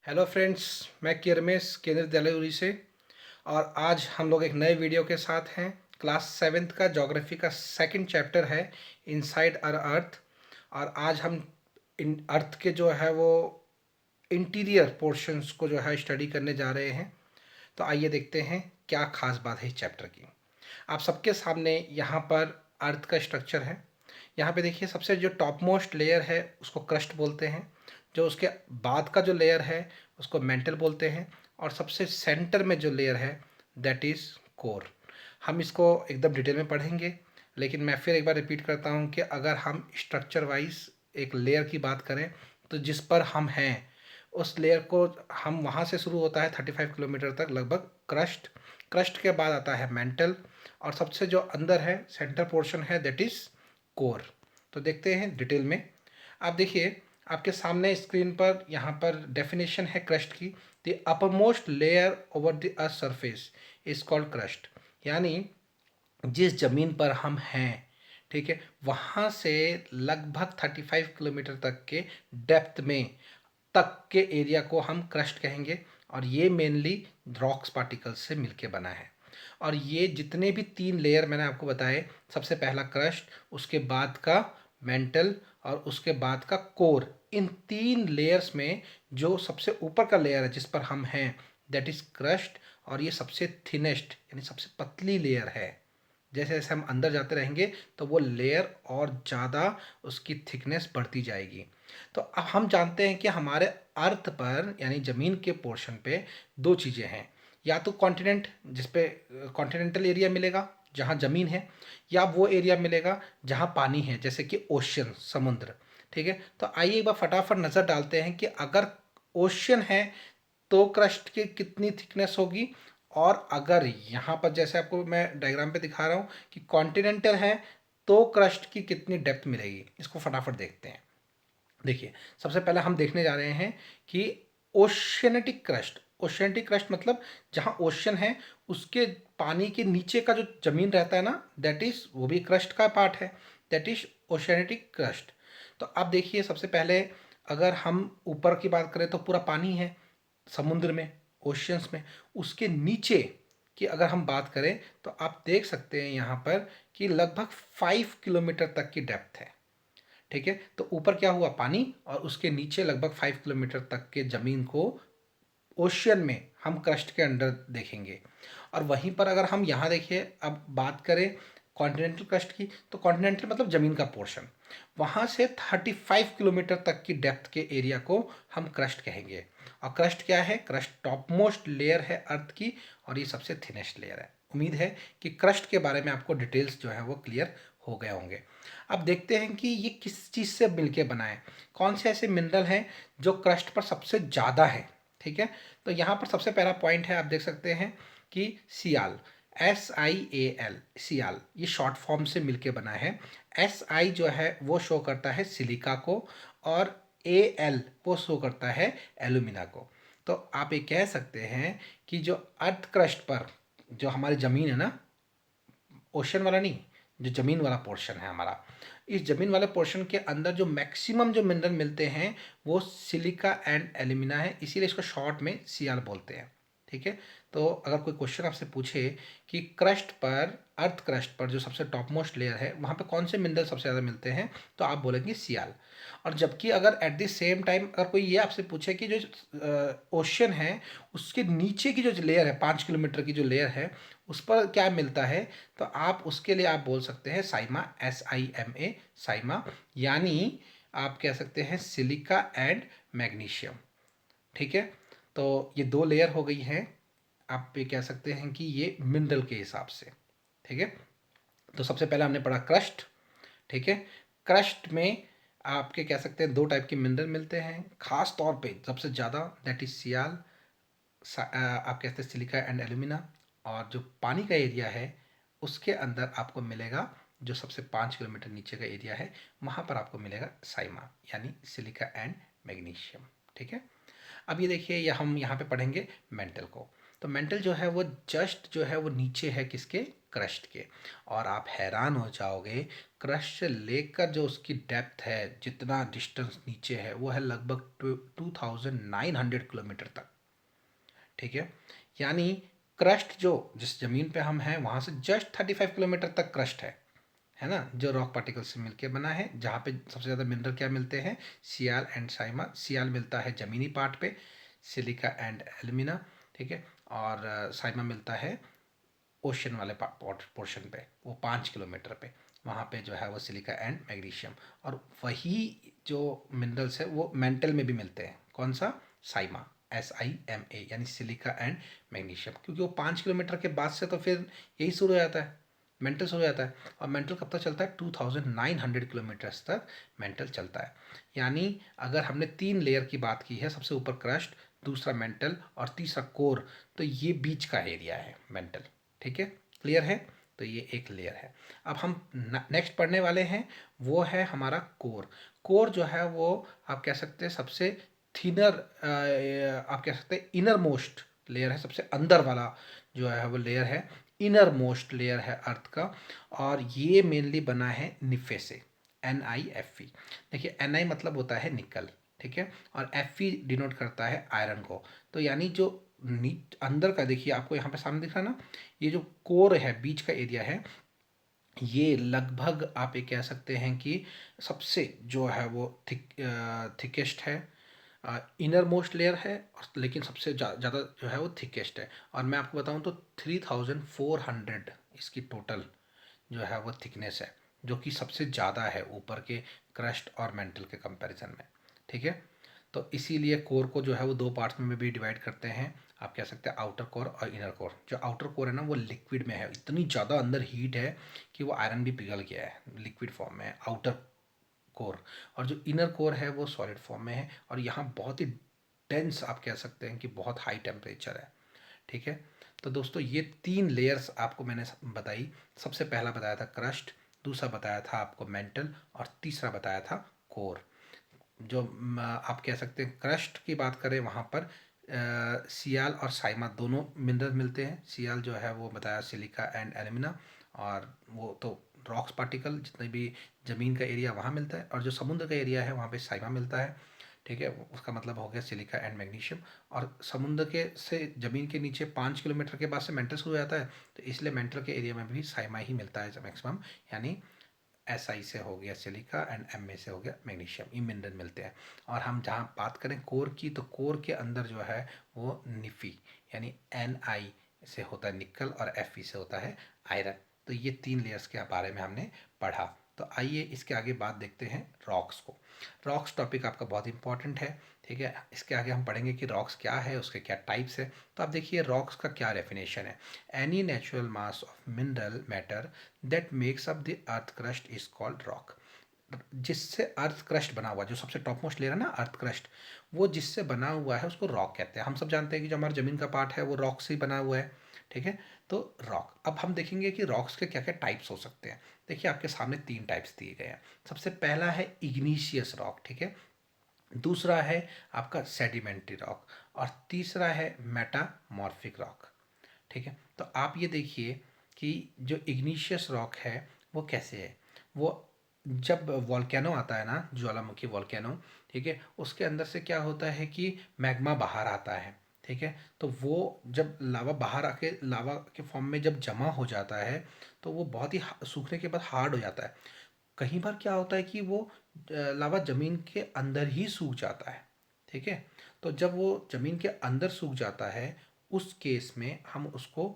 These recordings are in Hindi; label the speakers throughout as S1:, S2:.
S1: हेलो फ्रेंड्स, मैं के रमेश केंद्रीय विद्यालय उरी से। और आज हम लोग एक नए वीडियो के साथ हैं। क्लास सेवेंथ का ज्योग्राफी का सेकंड चैप्टर है इनसाइड आवर अर्थ। और आज हम इन अर्थ के जो है वो इंटीरियर पोर्शंस को जो है स्टडी करने जा रहे हैं। तो आइए देखते हैं क्या खास बात है इस चैप्टर की। आप सबके सामने यहाँ पर अर्थ का स्ट्रक्चर है। यहाँ पे देखिए, सबसे जो टॉप मोस्ट लेयर है उसको क्रस्ट बोलते हैं। जो उसके बाद का जो लेयर है उसको मेंटल बोलते हैं। और सबसे सेंटर में जो लेयर है दैट इज़ कोर। हम इसको एकदम डिटेल में पढ़ेंगे, लेकिन मैं फिर एक बार रिपीट करता हूँ कि अगर हम स्ट्रक्चर वाइज एक लेयर की बात करें तो जिस पर हम हैं उस लेयर को हम वहाँ से शुरू होता है 35 किलोमीटर तक लगभग क्रस्ट। क्रस्ट के बाद आता है मेंटल, और सबसे जो अंदर है सेंटर पोर्शन है दैट इज़ कोर। तो देखते हैं डिटेल में। आप देखिए, आपके सामने स्क्रीन पर यहाँ पर डेफिनेशन है क्रस्ट की। The uppermost layer over the earth surface is called crust. यानी जिस जमीन पर हम हैं, ठीक है, वहाँ से लगभग 35 किलोमीटर तक के डेप्थ में तक के एरिया को हम क्रस्ट कहेंगे। और ये मेनली रॉक्स पार्टिकल्स से मिलके बना है। और ये जितने भी तीन लेयर मैंने आपको बताए, सबसे पहला क्रस्ट, उसके बाद का मेंटल और उसके बाद का कोर, इन तीन लेयर्स में जो सबसे ऊपर का लेयर है जिस पर हम हैं दैट इज क्रस्ट। और ये सबसे थिनेस्ट यानी सबसे पतली लेयर है। जैसे जैसे हम अंदर जाते रहेंगे तो वो लेयर और ज़्यादा उसकी थिकनेस बढ़ती जाएगी। तो अब हम जानते हैं कि हमारे अर्थ पर यानी ज़मीन के पोर्शन पे दो चीज़ें हैं। या तो कॉन्टिनेंट, जिस पे कॉन्टिनेंटल एरिया मिलेगा जहाँ ज़मीन है, या वो एरिया मिलेगा जहाँ पानी है जैसे कि ओशन, समुद्र। ठीक है, तो आइए एक बार फटाफट नज़र डालते हैं कि अगर ओशन है तो क्रस्ट की कितनी थिकनेस होगी। और अगर यहाँ पर जैसे आपको मैं डायग्राम पे दिखा रहा हूँ कि कॉन्टिनेंटल है तो क्रस्ट की कितनी डेप्थ मिलेगी, इसको फटाफट देखते हैं। देखिए, सबसे पहले हम देखने जा रहे हैं कि ओशियनेटिक क्रस्ट। ओशियनेटिक क्रस्ट मतलब जहाँ ओशन है उसके पानी के नीचे का जो जमीन रहता है ना, दैट इज वो भी क्रस्ट का पार्ट है, दैट इज ओशियनेटिक क्रस्ट। तो अब देखिए, सबसे पहले अगर हम ऊपर की बात करें तो पूरा पानी है समुद्र में, ओशियंस में। उसके नीचे की अगर हम बात करें तो आप देख सकते हैं यहाँ पर कि लगभग 5 किलोमीटर तक की डेप्थ है। ठीक है, तो ऊपर क्या हुआ, पानी, और उसके नीचे लगभग 5 किलोमीटर तक के ज़मीन को ओशियन में हम क्रस्ट के अंडर देखेंगे। और वहीं पर अगर हम यहाँ देखिए, अब बात करें कॉन्टिनेंटल क्रस्ट की, तो कॉन्टिनेंटल मतलब ज़मीन का पोर्शन, वहाँ से 35 किलोमीटर तक की डेप्थ के एरिया को हम क्रस्ट कहेंगे। और क्रस्ट क्या है, क्रस्ट टॉप मोस्ट लेयर है अर्थ की, और ये सबसे थिनेस्ट लेयर है। उम्मीद है कि क्रस्ट के बारे में आपको डिटेल्स जो है वो क्लियर हो गए होंगे। अब देखते हैं कि ये किस चीज़ से मिलके बना है, कौन से ऐसे मिनरल हैं जो क्रस्ट पर सबसे ज़्यादा है। ठीक है, तो यहाँ पर सबसे पहला पॉइंट है, आप देख सकते हैं कि सियाल, SiAl, सियाल, ये शॉर्ट फॉर्म से मिलके बना है। Si जो है वो शो करता है सिलिका को, और Al वो शो करता है एलुमिना को। तो आप ये कह सकते हैं कि जो अर्थ क्रस्ट पर जो हमारी ज़मीन है ना, ओशन वाला नहीं, जो ज़मीन वाला पोर्शन है हमारा, इस ज़मीन वाले पोर्शन के अंदर जो मैक्सिमम जो मिनरल मिलते हैं वो सिलिका एंड एल्यूमिना है, इसीलिए इसको शॉर्ट में सियाल बोलते हैं। ठीक है, तो अगर कोई क्वेश्चन आपसे पूछे कि क्रस्ट पर, अर्थ क्रस्ट पर जो सबसे टॉप मोस्ट लेयर है वहाँ पे कौन से मिनरल सबसे ज़्यादा मिलते हैं, तो आप बोलेंगे सियाल। और जबकि अगर एट द सेम टाइम अगर कोई ये आपसे पूछे कि जो ओशन है उसके नीचे की जो लेयर है, 5 किलोमीटर की जो लेयर है, उस पर क्या मिलता है, तो आप उसके लिए आप बोल सकते हैं साइमा, SIMA, साइमा। यानी आप कह सकते हैं सिलिका एंड मैग्नीशियम। ठीक है, तो ये दो लेयर हो गई हैं। आप ये कह सकते हैं कि ये मिनरल के हिसाब से। ठीक है, तो सबसे पहले हमने पढ़ा क्रस्ट। ठीक है, क्रस्ट में आपके कह सकते हैं दो टाइप के मिनरल मिलते हैं, खास तौर पे सबसे ज़्यादा दैट इज सियाल, आप कहते हैं सिलिका एंड एल्यूमिना। और जो पानी का एरिया है उसके अंदर आपको मिलेगा, जो सबसे 5 किलोमीटर नीचे का एरिया है वहाँ पर आपको मिलेगा साइमा, यानी सिलिका एंड मैग्नीशियम। ठीक है, अब ये देखिए, हम यहाँ पे पढ़ेंगे मेंटल को। तो मेंटल जो है वो जस्ट जो है वो नीचे है किसके, क्रस्ट के। और आप हैरान हो जाओगे, क्रस्ट से लेकर जो उसकी डेप्थ है, जितना डिस्टेंस नीचे है, वो है लगभग 2900 किलोमीटर तक। ठीक है, यानी क्रस्ट जो जिस जमीन पे हम हैं वहाँ से जस्ट 35 किलोमीटर तक क्रस्ट है ना, जो रॉक पार्टिकल से मिलके बना है, जहाँ पे सबसे ज़्यादा मिनरल क्या मिलते हैं, सियाल एंड साइमा। सियाल मिलता है जमीनी पार्ट पे, सिलिका एंड एल्यूमिना, ठीक है, और साइमा मिलता है ओशन वाले पोर्शन पे, वो 5 किलोमीटर पे, वहाँ पे जो है वो सिलिका एंड मैग्नीशियम। और वही जो मिनरल्स है वो मेंटल में भी मिलते हैं। कौन सा, साइमा, SIMA, यानी सिलिका एंड मैग्नीशियम। क्योंकि वो 5 किलोमीटर के बाद से तो फिर यही शुरू हो जाता है, मेंटल शुरू हो जाता है। और मेंटल कब तक चलता है, 2900 किलोमीटर्स तक मेंटल चलता है। यानी अगर हमने 3 लेयर की बात की है, सबसे ऊपर क्रस्ट, दूसरा मेंटल और तीसरा कोर, तो ये बीच का एरिया है मेंटल। ठीक है, क्लियर है। तो ये एक लेयर है। अब हम नेक्स्ट पढ़ने वाले हैं, वो है हमारा कोर। कोर जो है वो आप कह सकते हैं सबसे थिनर, आप कह सकते हैं इनर मोस्ट लेयर है, सबसे अंदर वाला जो है वो लेयर है, इनर मोस्ट लेयर है अर्थ का। और ये मेनली बना है निफे से, NiFe। देखिए Ni मतलब होता है निकल, ठीक है, और Fe डिनोट करता है आयरन को। तो यानी जो अंदर का, देखिए आपको यहाँ पे सामने दिख रहा है ना, ये जो कोर है, बीच का एरिया है, ये लगभग आप ये कह सकते हैं कि सबसे जो है वो थिकेस्ट है, इनर मोस्ट लेयर है, और लेकिन सबसे ज़्यादा जो है वो थिकेस्ट है। और मैं आपको बताऊं तो 3400 इसकी टोटल जो है वो थिकनेस है, जो कि सबसे ज़्यादा है ऊपर के क्रस्ट और मेंटल के कंपैरिजन में। ठीक है, तो इसीलिए कोर को जो है वो 2 पार्ट्स में भी डिवाइड करते हैं। आप कह सकते हैं आउटर कोर और इनर कोर। जो आउटर कोर है ना वो लिक्विड में है, इतनी ज़्यादा अंदर हीट है कि वो आयरन भी पिघल गया है, लिक्विड फॉर्म में है आउटर कोर। और जो इनर कोर है वो सॉलिड फॉर्म में है, और यहाँ बहुत ही डेंस, आप कह सकते हैं कि बहुत हाई टेम्परेचर है। ठीक है, तो दोस्तों ये 3 लेयर्स आपको मैंने बताई। सबसे पहला बताया था क्रस्ट, दूसरा बताया था आपको मेंटल, और तीसरा बताया था कोर। जो आप कह सकते हैं क्रस्ट की बात करें, वहाँ पर सियाल और साइमा दोनों मिनरल मिलते हैं। सियाल जो है वो बताया सिलिका एंड एल्यूमिना, और वो तो रॉक्स पार्टिकल जितने भी ज़मीन का एरिया वहाँ मिलता है, और जो समुद्र का एरिया है वहाँ पे साइमा मिलता है। ठीक है, उसका मतलब हो गया सिलिका एंड मैग्नीशियम। और समुद्र के से ज़मीन के नीचे 5 किलोमीटर के बाद से मेंटल शुरू हो जाता है, तो इसलिए मेंटल के एरिया में भी साइमा ही मिलता है मैक्सिमम। यानी SI से हो गया सिलिका एंड MA से हो गया मैग्नीशियम, ये मिनरल मिलते हैं। और हम जहाँ बात करें कोर की, तो कोर के अंदर जो है वो निफी, यानी Ni से होता है निकल, और Fe से होता है आयरन। तो ये 3 लेयर्स के बारे में हमने पढ़ा। तो आइए इसके आगे बात देखते हैं रॉक्स को। रॉक्स टॉपिक आपका बहुत इंपॉर्टेंट है। ठीक है, इसके आगे हम पढ़ेंगे कि रॉक्स क्या है, उसके क्या टाइप्स है। तो आप देखिए रॉक्स का क्या डेफिनेशन है। Any natural mass of mineral matter that makes up the earth crust is called rock. जिससे अर्थ क्रस्ट बना हुआ, जो सबसे टॉप मोस्ट लेयर है ना अर्थ क्रस्ट, वो जिससे बना हुआ है उसको रॉक कहते हैं। हम सब जानते हैं कि जो हमारा ज़मीन का पार्ट है वो रॉक से ही बना हुआ है। ठीक है, तो रॉक। अब हम देखेंगे कि रॉक्स के क्या क्या टाइप्स हो सकते हैं। देखिए आपके सामने 3 टाइप्स दिए गए हैं। सबसे पहला है इग्नीशियस रॉक, ठीक है, दूसरा है आपका सेडिमेंट्री रॉक, और तीसरा है मेटामॉर्फिक रॉक। ठीक है, तो आप ये देखिए कि जो इग्नीशियस रॉक है वो कैसे है। वो जब वॉल्केनो आता है ना, ज्वालामुखी वॉल्केनो, ठीक है, उसके अंदर से क्या होता है कि मैग्मा बाहर आता है। ठीक है, तो वो जब लावा बाहर आके लावा के फॉर्म में जब जमा हो जाता है, तो वो बहुत ही सूखने के बाद हार्ड हो जाता है। कई बार क्या होता है कि वो लावा ज़मीन के अंदर ही सूख जाता है। ठीक है, तो जब वो ज़मीन के अंदर सूख जाता है, उस केस में हम उसको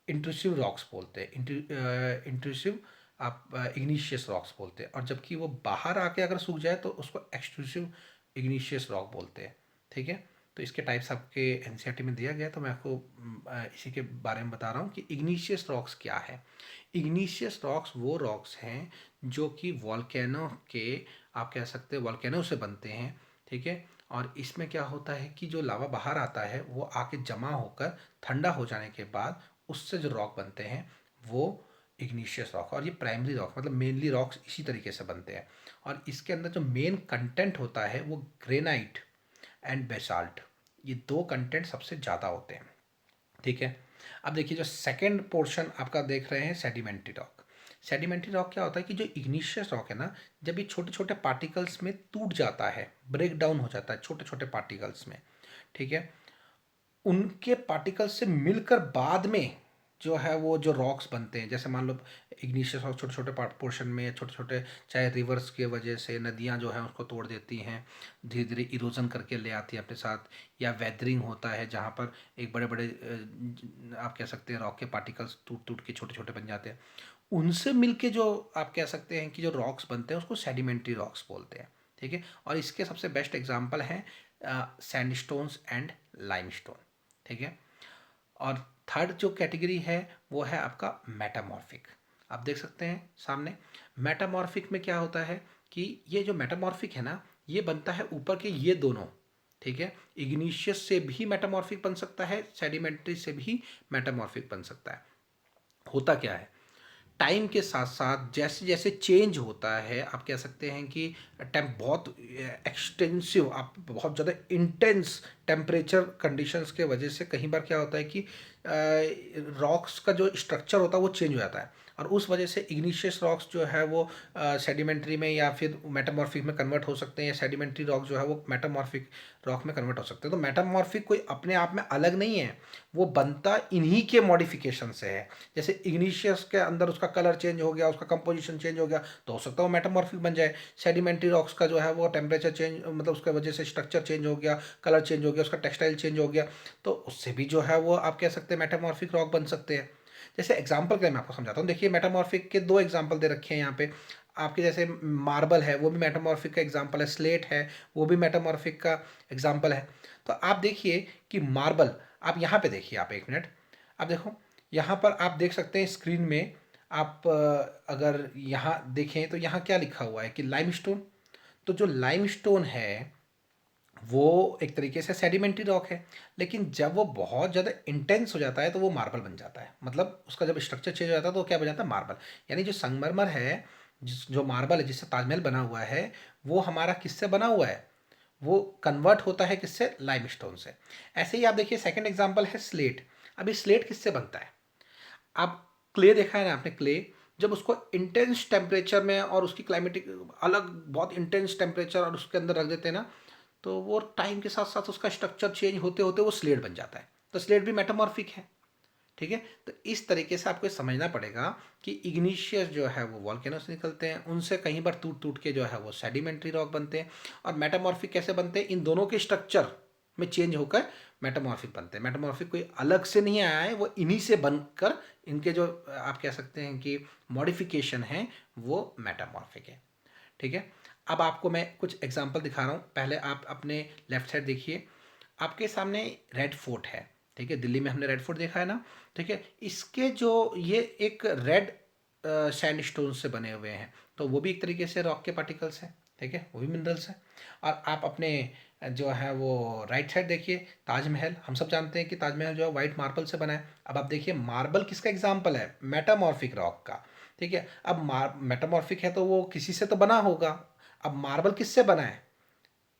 S1: इंट्रूसिव रॉक्स बोलते हैं, इंट्रूसिव आप इग्नीशियस रॉक्स बोलते हैं। और जबकि वो बाहर आके अगर सूख जाए तो उसको एक्सट्रूसिव इग्नीशियस रॉक बोलते हैं। ठीक है, तो इसके टाइप्स आपके NCERT में दिया गया, तो मैं आपको इसी के बारे में बता रहा हूँ कि इग्नीशियस रॉक्स क्या है। इग्नीशियस रॉक्स वो रॉक्स हैं जो कि वॉल्केनो के, आप कह सकते हैं वॉल्केनो से बनते हैं। ठीक है, और इसमें क्या होता है कि जो लावा बाहर आता है वो आके जमा होकर ठंडा हो जाने के बाद उससे जो रॉक बनते हैं वो इग्नीशियस रॉक। और ये प्राइमरी रॉक मतलब मेनली रॉक्स इसी तरीके से बनते हैं। और इसके अंदर जो मेन कंटेंट होता है वो ग्रेनाइट एंड बेसाल्ट, ये 2 कंटेंट सबसे ज़्यादा होते हैं। ठीक है, अब देखिए जो सेकंड पोर्शन आपका देख रहे हैं सेडिमेंट्री रॉक। सेडिमेंट्री रॉक क्या होता है कि जो इग्निशियस रॉक है ना, जब ये छोटे छोटे पार्टिकल्स में टूट जाता है, ब्रेक डाउन हो जाता है छोटे छोटे पार्टिकल्स में, ठीक है, उनके पार्टिकल्स से मिलकर बाद में जो है वो जो रॉक्स बनते हैं, जैसे मान लो इग्निशियस रॉक छोटे छोटे पोर्शन में, छोटे छोटे, चाहे रिवर्स की वजह से नदियाँ जो है उसको तोड़ देती हैं, धीरे धीरे इरोजन करके ले आती है अपने साथ, या वेदरिंग होता है जहाँ पर एक बड़े बड़े आप कह सकते हैं रॉक के पार्टिकल्स टूट टूट के छोटे छोटे बन जाते हैं, उनसे मिलके जो आप कह सकते हैं कि जो रॉक्स बनते हैं उसको सेडिमेंट्री रॉक्स बोलते हैं, ठीक है। और इसके सबसे बेस्ट एग्जांपल हैं सैंडस्टोन्स एंड लाइमस्टोन, ठीक है। और थर्ड जो कैटेगरी है वो है आपका मेटामॉर्फिक। आप देख सकते हैं सामने, मेटामॉर्फिक में क्या होता है कि ये जो मेटामॉर्फिक है ना, ये बनता है ऊपर के ये दोनों, ठीक है। इग्निशियस से भी मेटामॉर्फिक बन सकता है, सेडिमेंट्री से भी मेटामॉर्फिक बन सकता है। होता क्या है, टाइम के साथ साथ जैसे जैसे चेंज होता है, आप कह सकते हैं कि टेम्प बहुत एक्सटेंसिव, आप बहुत ज़्यादा इंटेंस टेम्परेचर कंडीशंस के वजह से कई बार क्या होता है कि रॉक्स का जो स्ट्रक्चर होता है वो चेंज हो जाता है, और उस वजह से इग्निशियस रॉक्स जो है वो सेडिमेंट्री में या फिर मेटामॉर्फिक में कन्वर्ट हो सकते हैं, या सेडिमेंट्री रॉक जो है वो मेटामॉर्फिक रॉक में कन्वर्ट हो सकते हैं। तो मेटामॉर्फिक कोई अपने आप में अलग नहीं है, वो बनता इन्हीं के मॉडिफिकेशन से है। जैसे इग्निशियस के अंदर उसका कलर चेंज हो गया, उसका कंपोजिशन चेंज हो गया, तो हो सकता है वो मेटामॉर्फिक बन जाए। सेडिमेंट्री रॉक्स का जो है वो टेम्परेचर चेंज, मतलब उसके वजह से स्ट्रक्चर चेंज हो गया, कलर चेंज हो गया, उसका टेक्सटाइल चेंज हो गया, तो उससे भी जो है वो आप कह सकते हैं मेटामॉर्फिक रॉक बन सकते हैं। जैसे एग्जाम्पल के लिए मैं आपको समझाता हूँ, देखिए मेटामॉर्फिक के दो एग्जाम्पल दे रखे हैं यहाँ पे आपके, जैसे मार्बल है वो भी मेटामॉर्फिक का एग्जाम्पल है, स्लेट है वो भी मेटामॉर्फिक का एग्जाम्पल है। तो आप देखिए कि मार्बल, आप यहाँ पे देखिए, आप एक मिनट, आप देखो यहाँ पर आप देख सकते हैं स्क्रीन में, आप अगर यहाँ देखें तो यहाँ क्या लिखा हुआ है कि लाइमस्टोन। तो जो लाइमस्टोन है वो एक तरीके से सेडिमेंट्री रॉक है, लेकिन जब वो बहुत ज़्यादा इंटेंस हो जाता है तो वो मार्बल बन जाता है, मतलब उसका जब स्ट्रक्चर चेंज हो जाता है तो वो क्या बन जाता है, मार्बल। यानी जो संगमरमर है, जो मार्बल है जिससे ताजमहल बना हुआ है, वो हमारा किससे बना हुआ है, वो कन्वर्ट होता है किससे, लाइमस्टोन से। ऐसे ही आप देखिए सेकंड एग्जांपल है स्लेट। अभी स्लेट किससे बनता है, आप क्ले देखा है ना आपने, क्ले जब उसको इंटेंस टेम्परेचर में और उसकी क्लाइमेटिक अलग बहुत इंटेंस टेम्परेचर और उसके अंदर रख देते हैं ना, तो वो टाइम के साथ साथ उसका स्ट्रक्चर चेंज होते होते वो स्लेट बन जाता है। तो स्लेट भी मेटामॉर्फिक है, ठीक है। तो इस तरीके से आपको समझना पड़ेगा कि इग्निशियस जो है वो वॉल्केनो से निकलते हैं, उनसे कहीं बार टूट टूट के जो है वो सेडिमेंट्री रॉक बनते हैं, और मेटामॉर्फिक कैसे बनते हैं, इन दोनों के स्ट्रक्चर में चेंज होकर मेटामॉर्फिक बनते हैं। मेटामॉर्फिक कोई अलग से नहीं आया है, वो इन्हीं से बनकर इनके जो आप कह सकते हैं कि मॉडिफिकेशन है वो मेटामॉर्फिक है, ठीक है। अब आपको मैं कुछ एग्जांपल दिखा रहा हूँ। पहले आप अपने लेफ्ट साइड देखिए, आपके सामने रेड फोर्ट है, ठीक है, दिल्ली में हमने रेड फोर्ट देखा है ना, ठीक है। इसके जो ये एक रेड सैंडस्टोन से बने हुए हैं, तो वो भी एक तरीके से रॉक के पार्टिकल्स हैं, ठीक है, वो भी मिनरल्स हैं। और आप अपने जो है वो राइट साइड देखिए, ताजमहल, हम सब जानते हैं कि ताजमहल जो है वाइट मार्बल से बना है। अब आप देखिए मार्बल किसका एग्जाम्पल है, मेटामॉर्फिक रॉक का, ठीक है। अब मेटामॉर्फिक है तो वो किसी से तो बना होगा। अब मार्बल किससे बना है,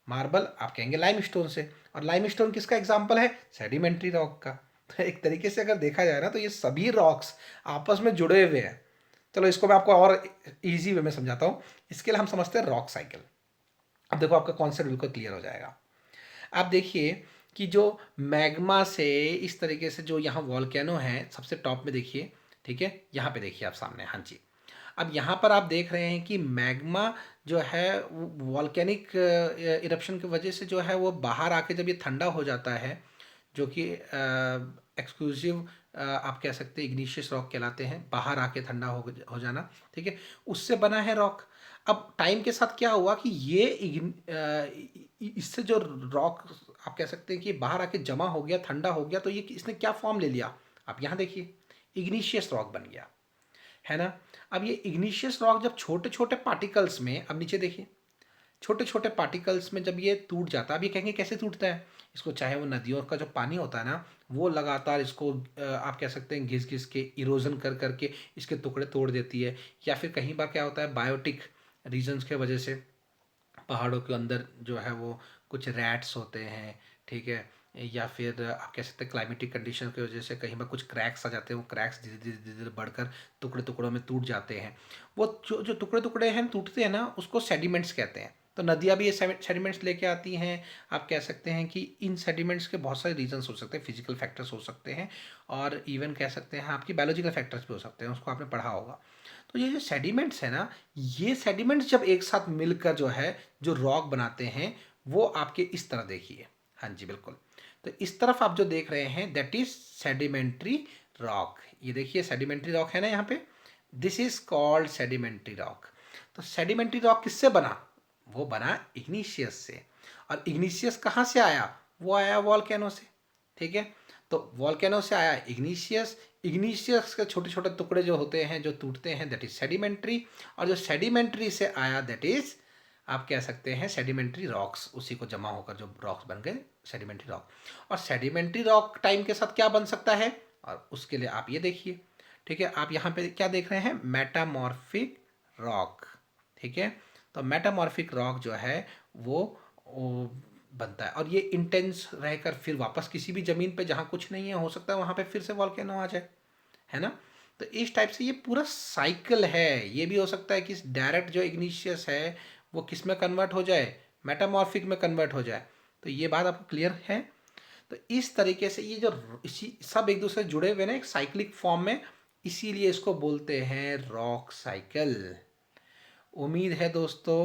S1: मार्बल आप कहेंगे लाइमस्टोन से, और लाइमस्टोन किसका एग्जाम्पल है, सेडिमेंट्री रॉक का। तो एक तरीके से अगर देखा जाए ना तो ये सभी रॉक्स आपस में जुड़े हुए हैं। चलो इसको मैं आपको और इजी वे में समझाता हूँ। इसके लिए हम समझते हैं रॉक साइकिल। अब देखो आपका कॉन्सेप्ट बिल्कुल क्लियर हो जाएगा। आप देखिए कि जो मैग्मा से इस तरीके से जो यहाँ वॉल्केनो है सबसे टॉप में देखिए, ठीक है, यहाँ पे देखिए आप सामने, हाँ जी। अब यहाँ पर आप देख रहे हैं कि मैग्मा जो है वॉल्केनिक इरप्शन की वजह से जो है वो बाहर आके जब ये ठंडा हो जाता है, जो कि एक्सक्लूसिव आप कह सकते हैं इग्निशियस रॉक कहलाते हैं, बाहर आके ठंडा हो जाना, ठीक है, उससे बना है रॉक। अब टाइम के साथ क्या हुआ कि ये इससे जो रॉक आप कह सकते हैं कि बाहर आके जमा हो गया, ठंडा हो गया, तो ये इसने क्या फॉर्म ले लिया, आप यहाँ देखिए, इग्निशियस रॉक बन गया, है ना। अब ये इग्निशियस रॉक जब छोटे छोटे पार्टिकल्स में, अब नीचे देखिए, छोटे छोटे पार्टिकल्स में जब ये टूट जाता है, अब ये कहेंगे कैसे टूटता है, इसको चाहे वो नदियों का जो पानी होता है ना, वो लगातार इसको आप कह सकते हैं घिस घिस के इरोजन कर करके इसके टुकड़े तोड़ देती है, या फिर कहीं बार क्या होता है बायोटिक रीजन्स के वजह से पहाड़ों के अंदर जो है वो कुछ रैट्स होते हैं, ठीक है, या फिर आप कह सकते हैं क्लाइमेटिक कंडीशन की वजह से कहीं पर कुछ क्रैक्स आ जाते हैं, वो क्रैक्स धीरे धीरे धीरे धीरे बढ़कर टुकड़े टुकड़ों में टूट जाते हैं। वो जो जो टुकड़े टुकड़े हैं टूटते हैं ना, उसको सेडिमेंट्स कहते हैं। तो नदियाँ भी ये सेडिमेंट्स लेके आती हैं। आप कह सकते हैं कि इन सेडिमेंट्स के बहुत सारे रीजंस हो सकते हैं, फिजिकल फैक्टर्स हो सकते हैं, और इवन कह सकते हैं आपकी बायोलॉजिकल फैक्टर्स भी हो सकते हैं, उसको आपने पढ़ा होगा। तो ये जो सेडिमेंट्स है ना, ये सेडिमेंट्स जब एक साथ मिलकर जो है जो रॉक बनाते हैं, वो आपके इस तरह देखिए। हाँ जी बिल्कुल। तो इस तरफ आप जो देख रहे हैं दैट इज सेडिमेंट्री रॉक। ये देखिए सेडिमेंट्री रॉक है ना यहाँ पे, this is called sedimentary rock. तो सेडिमेंट्री रॉक किससे बना? वो बना इग्निशियस से। और इग्निशियस कहाँ से आया? वो आया वॉल्केनो से। ठीक है, तो वॉल्केनो से आया इग्निशियस। इग्निशियस के छोटे छोटे टुकड़े जो होते हैं जो टूटते हैं दैट इज सेडिमेंट्री। और जो सेडिमेंट्री से आया दैट इज आप कह सकते हैं सेडिमेंट्री रॉक्स, उसी को जमा होकर जो रॉक्स बन गए सेडिमेंट्री रॉक। और सेडिमेंट्री रॉक टाइम के साथ क्या बन सकता है, और उसके लिए आप ये देखिए। ठीक है, आप यहाँ पे क्या देख रहे हैं? Metamorphic rock. ठीक है, तो मेटामॉर्फिक रॉक जो है वो बनता है, और ये इंटेंस रहकर फिर वापस किसी भी ज़मीन पे जहाँ कुछ नहीं है हो सकता है वहाँ पे फिर से वॉल्केनो आ जाए, है ना। तो इस टाइप से ये पूरा साइकिल है। ये भी हो सकता है कि डायरेक्ट जो इग्निशियस है वो किस में कन्वर्ट हो जाए, मेटामॉर्फिक में कन्वर्ट हो जाए। तो ये बात आपको क्लियर है। तो इस तरीके से ये जो इसी सब एक दूसरे से जुड़े हुए ना एक साइक्लिक फॉर्म में, इसीलिए इसको बोलते हैं रॉक साइकिल। उम्मीद है दोस्तों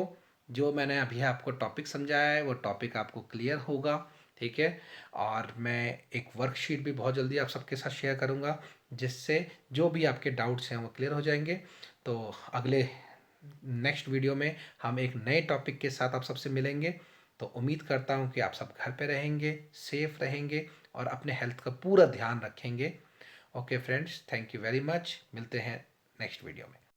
S1: जो मैंने अभी आपको टॉपिक समझाया है वो टॉपिक आपको क्लियर होगा। ठीक है, और मैं एक वर्कशीट भी बहुत जल्दी आप सबके साथ शेयर करूंगा, जिससे जो भी आपके डाउट्स हैं वो क्लियर हो जाएंगे। तो अगले नेक्स्ट वीडियो में हम एक नए टॉपिक के साथ आप सबसे मिलेंगे। तो उम्मीद करता हूँ कि आप सब घर पे रहेंगे, सेफ रहेंगे, और अपने हेल्थ का पूरा ध्यान रखेंगे। Okay friends, thank you very much. मिलते हैं नेक्स्ट वीडियो में।